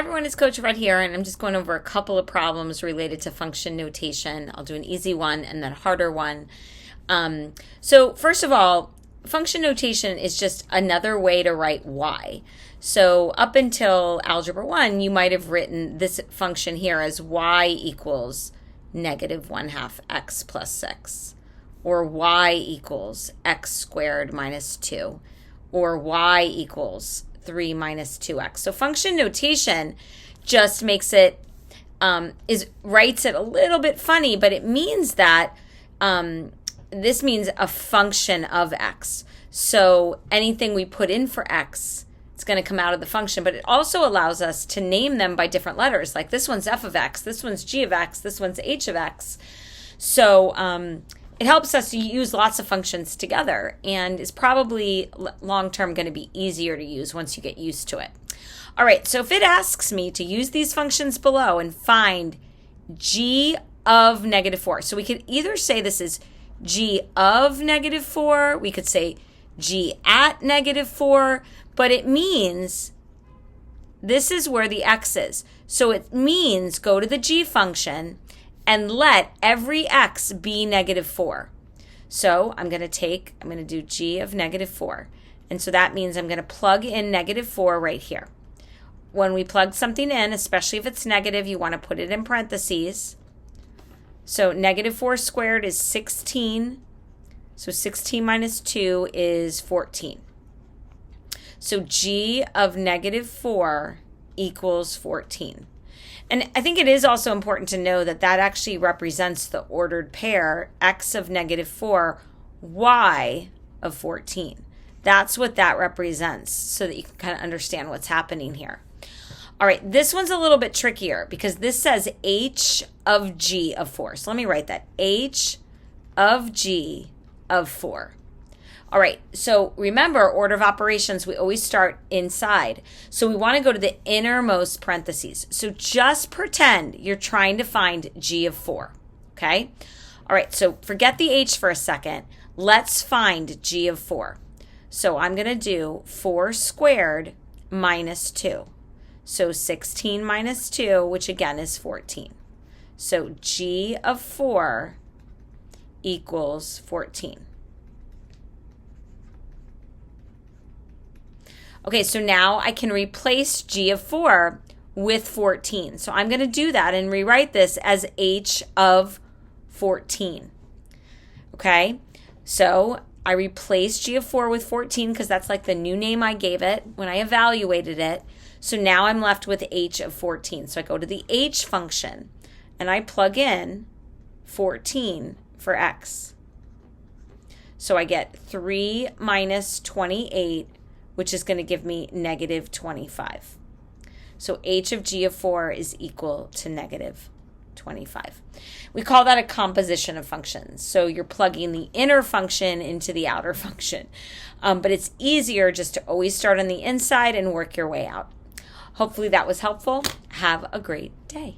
everyone, it's Coach Red here, and I'm just going over a couple of problems related to function notation. I'll do an easy one and then a harder one. So first of all, function notation is just another way to write y. So up until Algebra 1, you might have written this function here as y equals -1/2 x plus 6, or y equals x squared minus 2, or y equals 3 minus 2x. So function notation just makes it, writes it a little bit funny, but it means that this means a function of x. So anything we put in for x, it's going to come out of the function, but it also allows us to name them by different letters. Like this one's f of x, this one's g of x, this one's h of x. So it helps us to use lots of functions together, and is probably long-term going to be easier to use once you get used to it. All right, so if it asks me to use these functions below and find g of -4, so we could either say this is g of -4, we could say g at -4, but it means this is where the x is. So it means go to the g function and let every x be -4. So I'm going to do g of -4. And so that means I'm going to plug in -4 right here. When we plug something in, especially if it's negative, you want to put it in parentheses. So -4 squared is 16. So 16 minus 2 is 14. So g of -4 equals 14. And I think it is also important to know that that actually represents the ordered pair, x of -4, y of 14. That's what that represents, so that you can kind of understand what's happening here. All right, this one's a little bit trickier because this says h of g of 4. So let me write that, h of g of 4. All right, so remember, order of operations, we always start inside. So we want to go to the innermost parentheses. So just pretend you're trying to find g of 4, okay? All right, so forget the h for a second. Let's find g of 4. So I'm going to do 4 squared minus 2. So 16 minus 2, which again is 14. So g of 4 equals 14. Okay, so now I can replace g of 4 with 14. So I'm going to do that and rewrite this as h of 14. Okay, so I replaced g of 4 with 14 because that's like the new name I gave it when I evaluated it. So now I'm left with h of 14. So I go to the h function and I plug in 14 for x. So I get 3 minus 28, which is going to give me -25. So h of g of 4 is equal to -25. We call that a composition of functions. So you're plugging the inner function into the outer function. But it's easier just to always start on the inside and work your way out. Hopefully that was helpful. Have a great day.